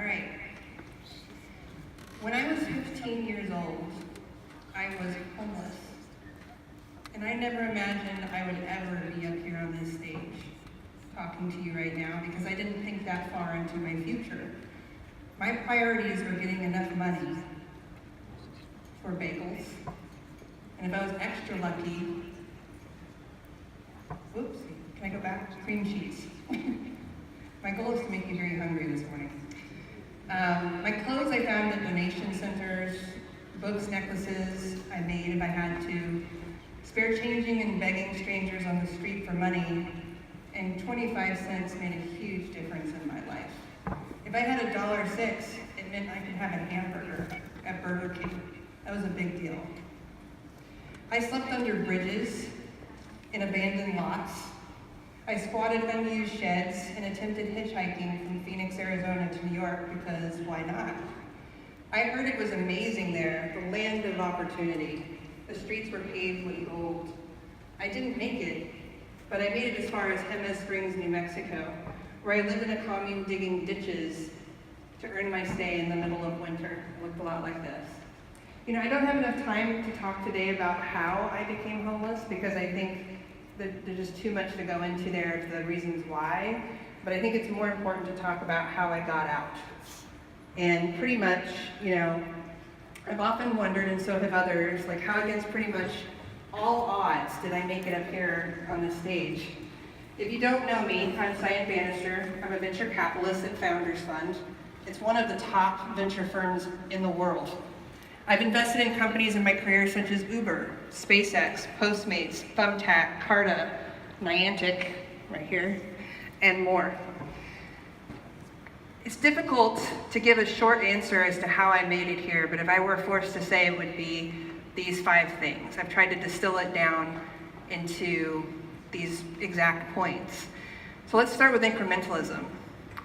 All right. When I was 15 years old, I was homeless. And I never imagined I would ever be up here on this stage talking to you right now because I didn't think that far into my future. My priorities were getting enough money for bagels. And if I was extra lucky, whoops, can I go back? Cream cheese. My goal is to make you very hungry this morning. My clothes I found at donation centers, books, necklaces I made if I had to, spare changing and begging strangers on the street for money, and 25 cents made a huge difference in my life. If I had $1.06, it meant I could have a hamburger at Burger King. That was a big deal. I slept under bridges, in abandoned lots. I squatted unused sheds and attempted hitchhiking from Phoenix, Arizona to New York because why not? I heard it was amazing there, the land of opportunity. The streets were paved with gold. I didn't make it, but I made it as far as Jemez Springs, New Mexico, where I lived in a commune digging ditches to earn my stay in the middle of winter. It looked a lot like this. You know, I don't have enough time to talk today about how I became homeless because I think that there's just too much to go into there, the reasons why, but I think it's more important to talk about how I got out. And pretty much, you know, I've often wondered, and so have others, like how against pretty much all odds did I make it up here on this stage? If you don't know me, I'm Cyan Banister. I'm a venture capitalist at Founders Fund. It's one of the top venture firms in the world. I've invested in companies in my career such as Uber, SpaceX, Postmates, Thumbtack, Carta, Niantic, right here, and more. It's difficult to give a short answer as to how I made it here, but if I were forced to say, it would be these 5 things. I've tried to distill it down into these exact points. So let's start with incrementalism.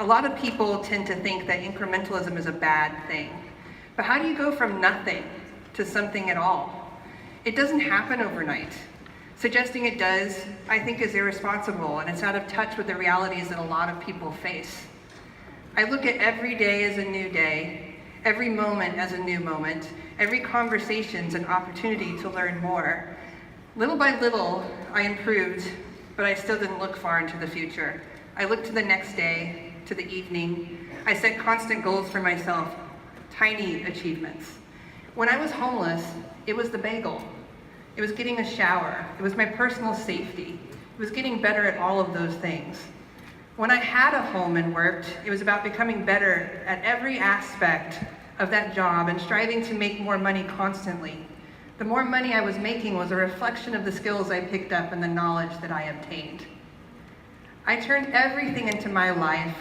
A lot of people tend to think that incrementalism is a bad thing. But how do you go from nothing to something at all? It doesn't happen overnight. Suggesting it does, I think, is irresponsible, and it's out of touch with the realities that a lot of people face. I look at every day as a new day, every moment as a new moment, every conversation's an opportunity to learn more. Little by little, I improved, but I still didn't look far into the future. I looked to the next day, to the evening. I set constant goals for myself, tiny achievements. When I was homeless, it was the bagel. It was getting a shower. It was my personal safety. It was getting better at all of those things. When I had a home and worked, it was about becoming better at every aspect of that job and striving to make more money constantly. The more money I was making was a reflection of the skills I picked up and the knowledge that I obtained. I turned everything into my life.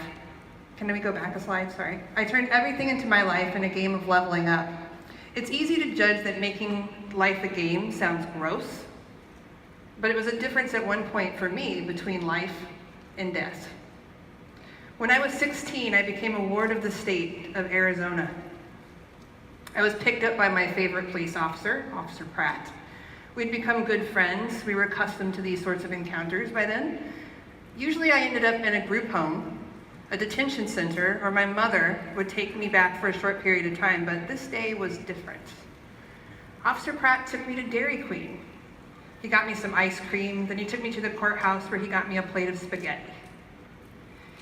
Can we go back a slide? Sorry. I turned everything into my life in a game of leveling up. It's easy to judge that making life a game sounds gross, but it was a difference at one point for me between life and death. When I was 16, I became a ward of the state of Arizona. I was picked up by my favorite police officer, Officer Pratt. We'd become good friends. We were accustomed to these sorts of encounters by then. Usually I ended up in a group home, a detention center, or my mother would take me back for a short period of time, but this day was different. Officer Pratt took me to Dairy Queen. He got me some ice cream, then he took me to the courthouse where he got me a plate of spaghetti.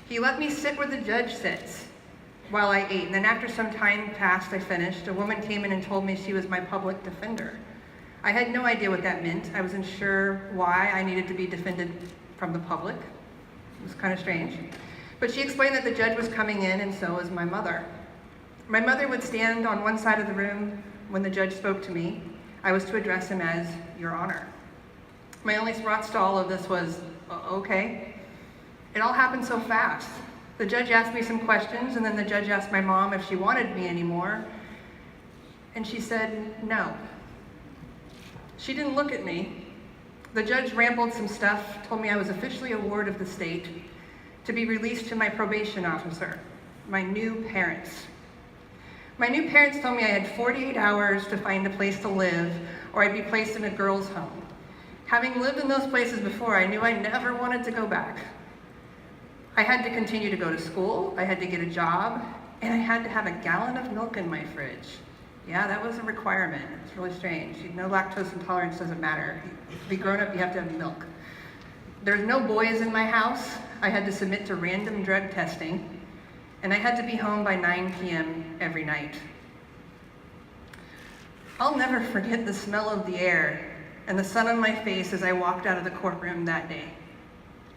He let me sit where the judge sits while I ate, and then after some time passed, I finished, a woman came in and told me she was my public defender. I had no idea what that meant. I wasn't sure why I needed to be defended from the public. It was kind of strange. But she explained that the judge was coming in, and so was my mother. My mother would stand on one side of the room when the judge spoke to me. I was to address him as Your Honor. My only response to all of this was, okay. It all happened so fast. The judge asked me some questions, and then the judge asked my mom if she wanted me anymore, and she said no. She didn't look at me. The judge rambled some stuff, told me I was officially a ward of the state, to be released to my probation officer, my new parents. My new parents told me I had 48 hours to find a place to live, or I'd be placed in a girls' home. Having lived in those places before, I knew I never wanted to go back. I had to continue to go to school, I had to get a job, And I had to have a gallon of milk in my fridge. Yeah, that was a requirement. It's really strange. No lactose intolerance doesn't matter. To be grown up, you have to have milk. There's no boys in my house. I had to submit to random drug testing, and I had to be home by 9 p.m. every night. I'll never forget the smell of the air and the sun on my face as I walked out of the courtroom that day.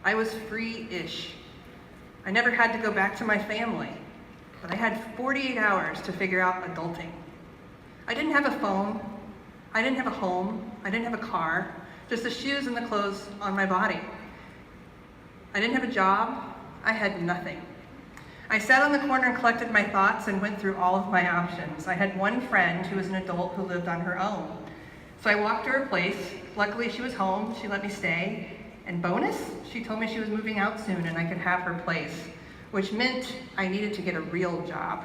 I was free-ish. I never had to go back to my family, but I had 48 hours to figure out adulting. I didn't have a phone, I didn't have a home, I didn't have a car, just the shoes and the clothes on my body. I didn't have a job, I had nothing. I sat on the corner and collected my thoughts and went through all of my options. I had one friend who was an adult who lived on her own. So I walked to her place. Luckily she was home, she let me stay. And bonus, she told me she was moving out soon and I could have her place, which meant I needed to get a real job.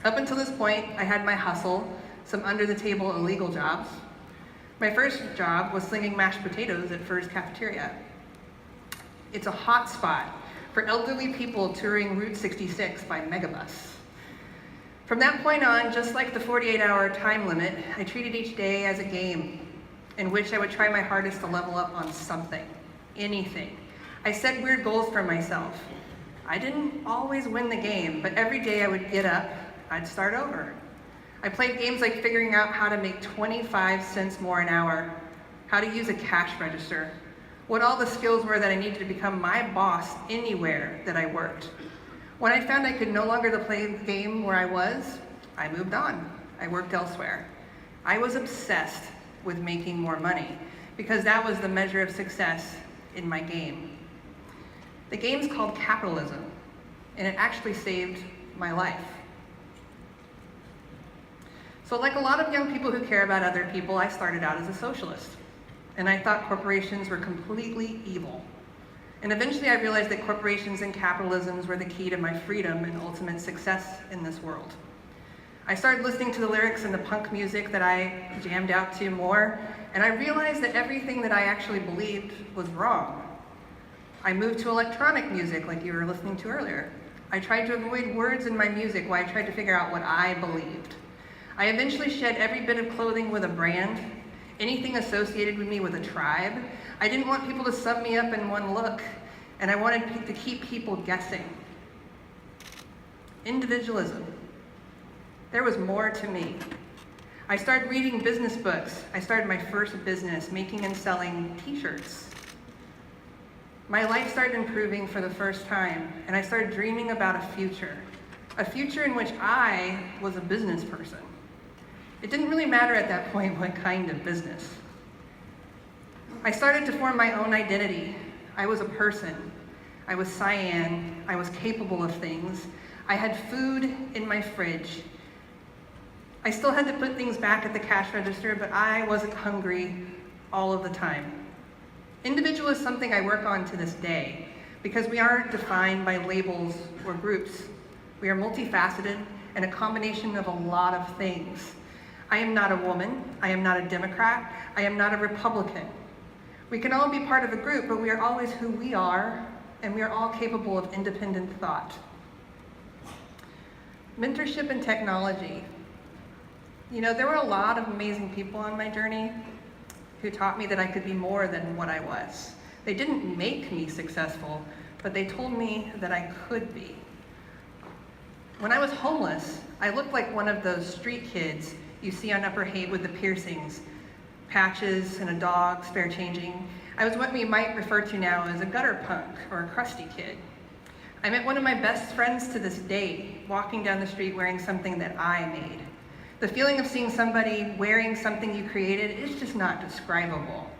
Up until this point, I had my hustle, some under-the-table illegal jobs. My first job was slinging mashed potatoes at Fur's cafeteria. It's a hot spot for elderly people touring Route 66 by megabus. From that point on, just like the 48-hour time limit, I treated each day as a game in which I would try my hardest to level up on something, anything. I set weird goals for myself. I didn't always win the game, but every day I would get up, I'd start over. I played games like figuring out how to make 25 cents more an hour, how to use a cash register, what all the skills were that I needed to become my boss anywhere that I worked. When I found I could no longer play the game where I was, I moved on. I worked elsewhere. I was obsessed with making more money because that was the measure of success in my game. The game's called capitalism, and it actually saved my life. So like a lot of young people who care about other people, I started out as a socialist. And I thought corporations were completely evil. And eventually I realized that corporations and capitalisms were the key to my freedom and ultimate success in this world. I started listening to the lyrics and the punk music that I jammed out to more, and I realized that everything that I actually believed was wrong. I moved to electronic music like you were listening to earlier. I tried to avoid words in my music while I tried to figure out what I believed. I eventually shed every bit of clothing with a brand, anything associated with me with a tribe. I didn't want people to sum me up in one look, and I wanted to keep people guessing. Individualism. There was more to me. I started reading business books. I started my first business, making and selling t-shirts. My life started improving for the first time, and I started dreaming about a future in which I was a business person. It didn't really matter at that point what kind of business. I started to form my own identity. I was a person. I was Cyan. I was capable of things. I had food in my fridge. I still had to put things back at the cash register, but I wasn't hungry all of the time. Individual is something I work on to this day because we aren't defined by labels or groups. We are multifaceted and a combination of a lot of things. I am not a woman, I am not a Democrat, I am not a Republican. We can all be part of a group, but we are always who we are, and we are all capable of independent thought. Mentorship and technology. You know, there were a lot of amazing people on my journey who taught me that I could be more than what I was. They didn't make me successful, but they told me that I could be. When I was homeless, I looked like one of those street kids you see on Upper Haight with the piercings, patches, and a dog, spare changing. I was what we might refer to now as a gutter punk or a crusty kid. I met one of my best friends to this day, walking down the street wearing something that I made. The feeling of seeing somebody wearing something you created is just not describable.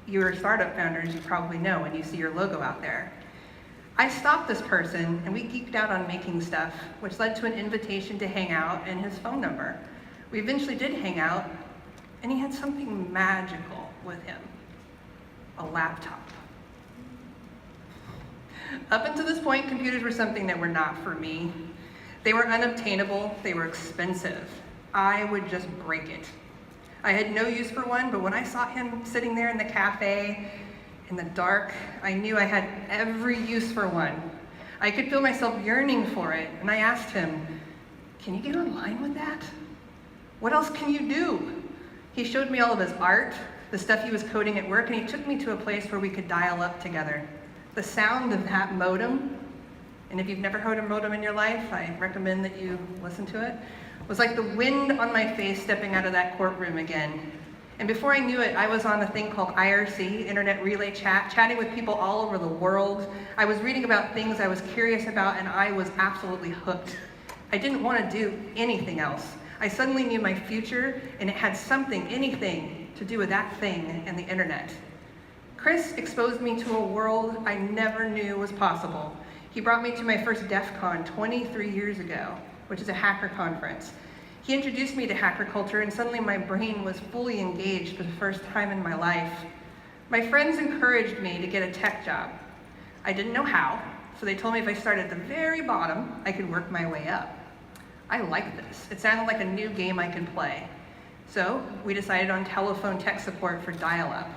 You're startup founders, you probably know when you see your logo out there. I stopped this person and we geeked out on making stuff, which led to an invitation to hang out and his phone number. We eventually did hang out, and he had something magical with him, a laptop. Up until this point, computers were something that were not for me. They were unobtainable, they were expensive. I would just break it. I had no use for one, but when I saw him sitting there in the cafe, in the dark, I knew I had every use for one. I could feel myself yearning for it, and I asked him, "Can you get online with that? What else can you do?" He showed me all of his art, the stuff he was coding at work, and he took me to a place where we could dial up together. The sound of that modem, and if you've never heard a modem in your life, I recommend that you listen to it, was like the wind on my face stepping out of that courtroom again. And before I knew it, I was on a thing called IRC, Internet Relay Chat, chatting with people all over the world. I was reading about things I was curious about, and I was absolutely hooked. I didn't want to do anything else. I suddenly knew my future, and it had something, anything, to do with that thing and the internet. Chris exposed me to a world I never knew was possible. He brought me to my first DEF CON 23 years ago, which is a hacker conference. He introduced me to hacker culture, and suddenly my brain was fully engaged for the first time in my life. My friends encouraged me to get a tech job. I didn't know how, so they told me if I started at the very bottom, I could work my way up. I liked this. It sounded like a new game I could play. So we decided on telephone tech support for dial-up.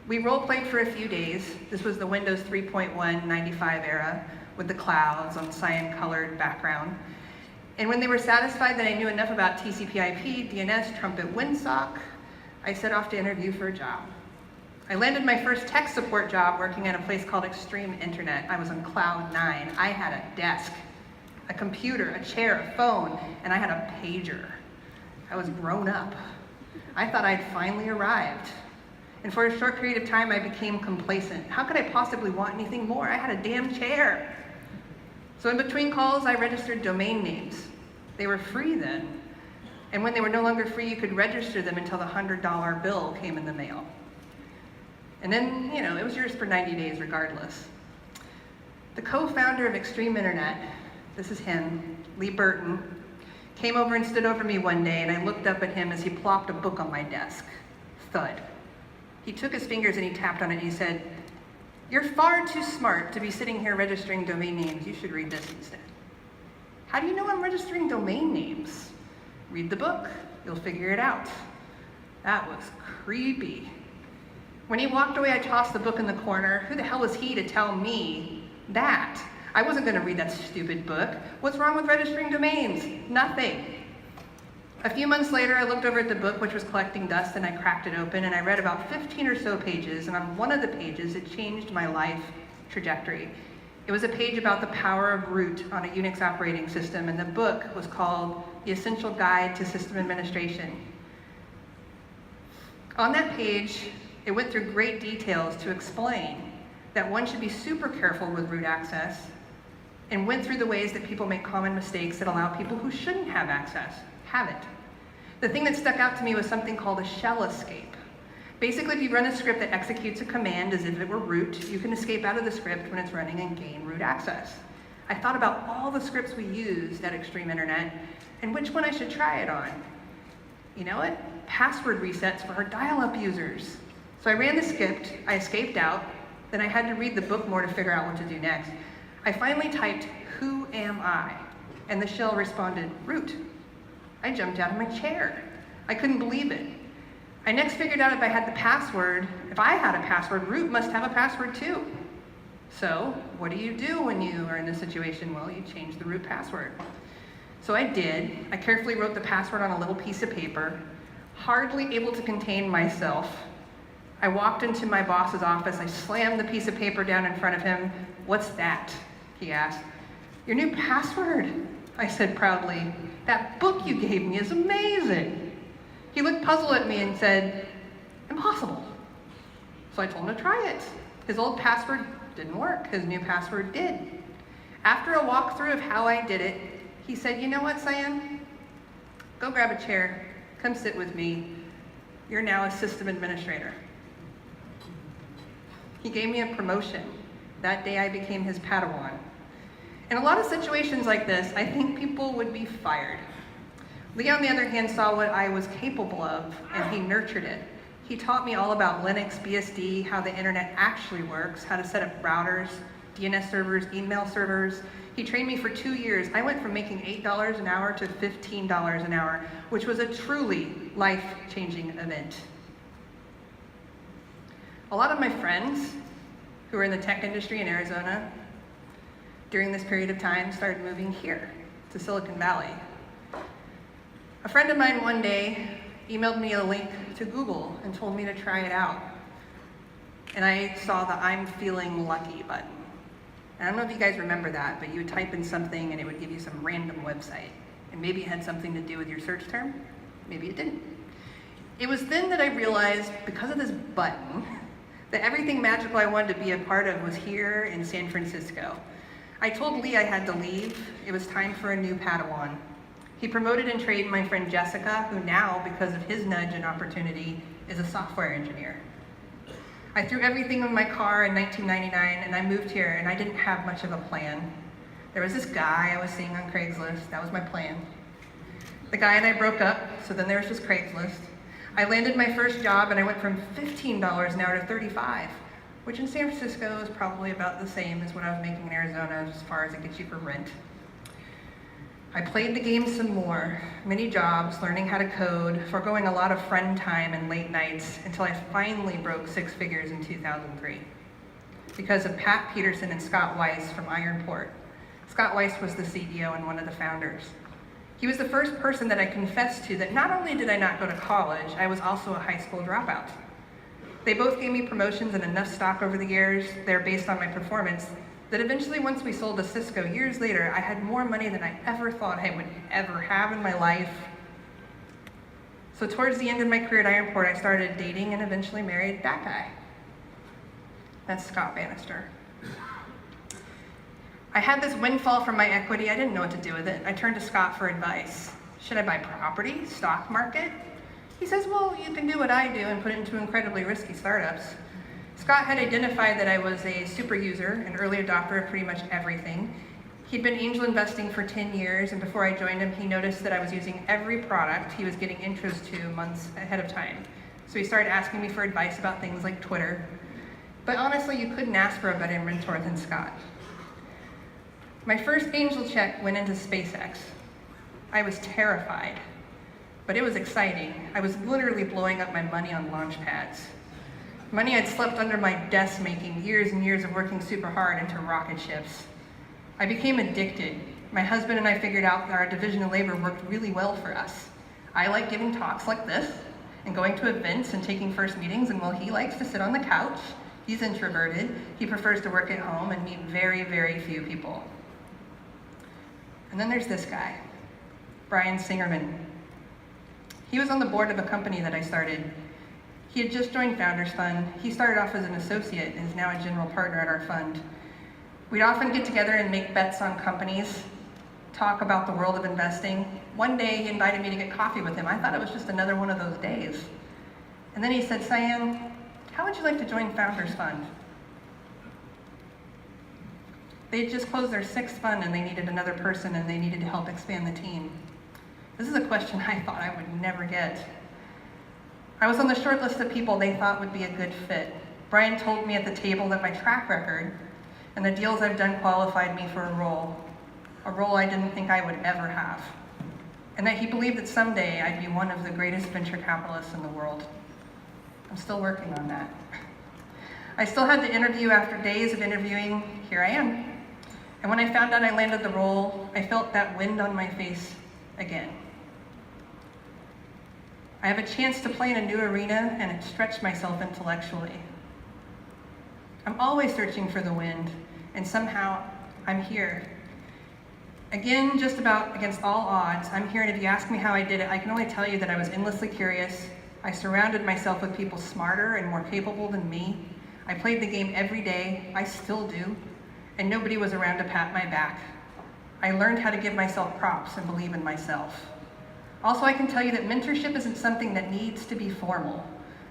We role-played for a few days. This was the Windows 3.1 95 era with the clouds on cyan-colored background. And when they were satisfied that I knew enough about TCP/IP, DNS, trumpet, windsock, I set off to interview for a job. I landed my first tech support job working at a place called Extreme Internet. I was on cloud 9. I had a desk, a computer, a chair, a phone, and I had a pager. I was grown up. I thought I'd finally arrived. And for a short period of time, I became complacent. How could I possibly want anything more? I had a damn chair. So in between calls, I registered domain names. They were free then. And when they were no longer free, you could register them until the $100 bill came in the mail. And then, it was yours for 90 days regardless. The co-founder of Extreme Internet, this is him, Lee Burton, came over and stood over me one day, and I looked up at him as he plopped a book on my desk. Thud. He took his fingers and he tapped on it and he said, "You're far too smart to be sitting here registering domain names. You should read this instead." How do you know I'm registering domain names? Read the book. You'll figure it out. That was creepy. When he walked away, I tossed the book in the corner. Who the hell was he to tell me that? I wasn't going to read that stupid book. What's wrong with registering domains? Nothing. A few months later, I looked over at the book, which was collecting dust, and I cracked it open, and I read about 15 or so pages, and on one of the pages, it changed my life trajectory. It was a page about the power of root on a Unix operating system, and the book was called The Essential Guide to System Administration. On that page, it went through great details to explain that one should be super careful with root access, and went through the ways that people make common mistakes that allow people who shouldn't have access have it. The thing that stuck out to me was something called a shell escape. Basically, if you run a script that executes a command as if it were root, you can escape out of the script when it's running and gain root access. I thought about all the scripts we used at Extreme Internet and which one I should try it on. You know what? Password resets for our dial-up users. So I ran the script, I escaped out, then I had to read the book more to figure out what to do next. I finally typed, "Who am I?" And the shell responded, "Root." I jumped out of my chair. I couldn't believe it. I next figured out if I had a password, root must have a password too. So what do you do when you are in this situation? Well, you change the root password. So I did. I carefully wrote the password on a little piece of paper, hardly able to contain myself. I walked into my boss's office. I slammed the piece of paper down in front of him. "What's that?" he asked. "Your new password," I said proudly. "That book you gave me is amazing." He looked puzzled at me and said, "Impossible." So I told him to try it. His old password didn't work. His new password did. After a walkthrough of how I did it, he said, "You know what, Cyan? Go grab a chair. Come sit with me. You're now a system administrator." He gave me a promotion. That day I became his Padawan. In a lot of situations like this, I think people would be fired. Lee, on the other hand, saw what I was capable of, and he nurtured it. He taught me all about Linux, BSD, how the internet actually works, how to set up routers, DNS servers, email servers. He trained me for 2 years. I went from making $8 an hour to $15 an hour, which was a truly life-changing event. A lot of my friends who are in the tech industry in Arizona, during this period of time, started moving here to Silicon Valley. A friend of mine one day emailed me a link to Google and told me to try it out. And I saw the "I'm feeling lucky" button. And I don't know if you guys remember that, but you would type in something and it would give you some random website. And maybe it had something to do with your search term, maybe it didn't. It was then that I realized, because of this button, that everything magical I wanted to be a part of was here in San Francisco. I told Lee I had to leave. It was time for a new Padawan. He promoted and trained my friend Jessica, who now, because of his nudge and opportunity, is a software engineer. I threw everything in my car in 1999 and I moved here, and I didn't have much of a plan. There was this guy I was seeing on Craigslist. That was my plan. The guy and I broke up, so then there was just Craigslist. I landed my first job and I went from $15 an hour to $35, which in San Francisco is probably about the same as what I was making in Arizona as far as it gets you for rent. I played the game some more, many jobs, learning how to code, foregoing a lot of friend time and late nights until I finally broke 6 figures in 2003. Because of Pat Peterson and Scott Weiss from Ironport. Scott Weiss was the CEO and one of the founders. He was the first person that I confessed to that not only did I not go to college, I was also a high school dropout. They both gave me promotions and enough stock over the years, they're based on my performance, that eventually once we sold to Cisco years later, I had more money than I ever thought I would ever have in my life. So towards the end of my career at Ironport, I started dating and eventually married that guy. That's Cyan Banister. I had this windfall from my equity. I didn't know what to do with it. I turned to Scott for advice. Should I buy property, stock market? He says, well, you can do what I do and put it into incredibly risky startups. Scott had identified that I was a super user, an early adopter of pretty much everything. He'd been angel investing for 10 years, and before I joined him, he noticed that I was using every product he was getting intros to months ahead of time. So he started asking me for advice about things like Twitter. But honestly, you couldn't ask for a better mentor than Scott. My first angel check went into SpaceX. I was terrified, but it was exciting. I was literally blowing up my money on launch pads. Money I'd slept under my desk making years and years of working super hard into rocket ships. I became addicted. My husband and I figured out that our division of labor worked really well for us. I like giving talks like this and going to events and taking first meetings, and while he likes to sit on the couch, he's introverted, he prefers to work at home and meet very, very few people. And then there's this guy, Brian Singerman. He was on the board of a company that I started. He had just joined Founders Fund. He started off as an associate and is now a general partner at our fund. We'd often get together and make bets on companies, talk about the world of investing. One day he invited me to get coffee with him. I thought it was just another one of those days. And then he said, Cyan, how would you like to join Founders Fund? They had just closed their 6th fund and they needed another person and they needed to help expand the team. This is a question I thought I would never get. I was on the short list of people they thought would be a good fit. Brian told me at the table that my track record and the deals I've done qualified me for a role I didn't think I would ever have, and that he believed that someday I'd be one of the greatest venture capitalists in the world. I'm still working on that. I still had to interview. After days of interviewing, here I am. And when I found out I landed the role, I felt that wind on my face again. I have a chance to play in a new arena and stretch myself intellectually. I'm always searching for the wind, and somehow I'm here. Again, just about against all odds, I'm here, and if you ask me how I did it, I can only tell you that I was endlessly curious. I surrounded myself with people smarter and more capable than me. I played the game every day, I still do, and nobody was around to pat my back. I learned how to give myself props and believe in myself. Also, I can tell you that mentorship isn't something that needs to be formal.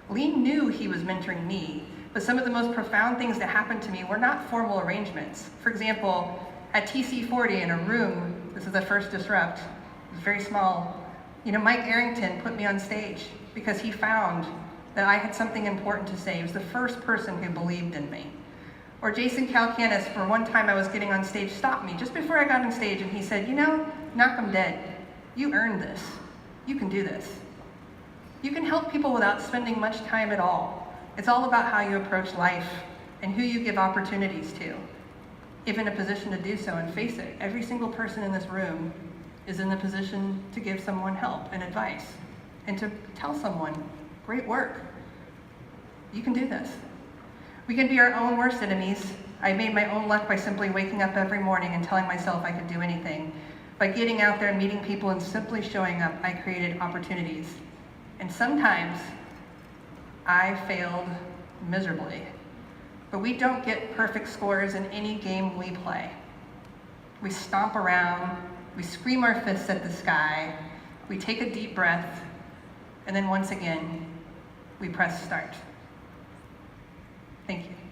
Lee knew he was mentoring me, but some of the most profound things that happened to me were not formal arrangements. For example, at TC40 in a room, this is the first Disrupt, it was very small, Mike Arrington put me on stage because he found that I had something important to say. He was the first person who believed in me. Or Jason Calacanis, for one time I was getting on stage, stopped me just before I got on stage and he said, knock 'em dead. You earned this. You can do this. You can help people without spending much time at all. It's all about how you approach life and who you give opportunities to. if in a position to do so, and face it, every single person in this room is in the position to give someone help and advice and to tell someone, great work. You can do this. We can be our own worst enemies. I made my own luck by simply waking up every morning and telling myself I could do anything. By getting out there and meeting people and simply showing up, I created opportunities. And sometimes I failed miserably. But we don't get perfect scores in any game we play. We stomp around, we scream our fists at the sky, we take a deep breath, and then once again, we press start. Thank you.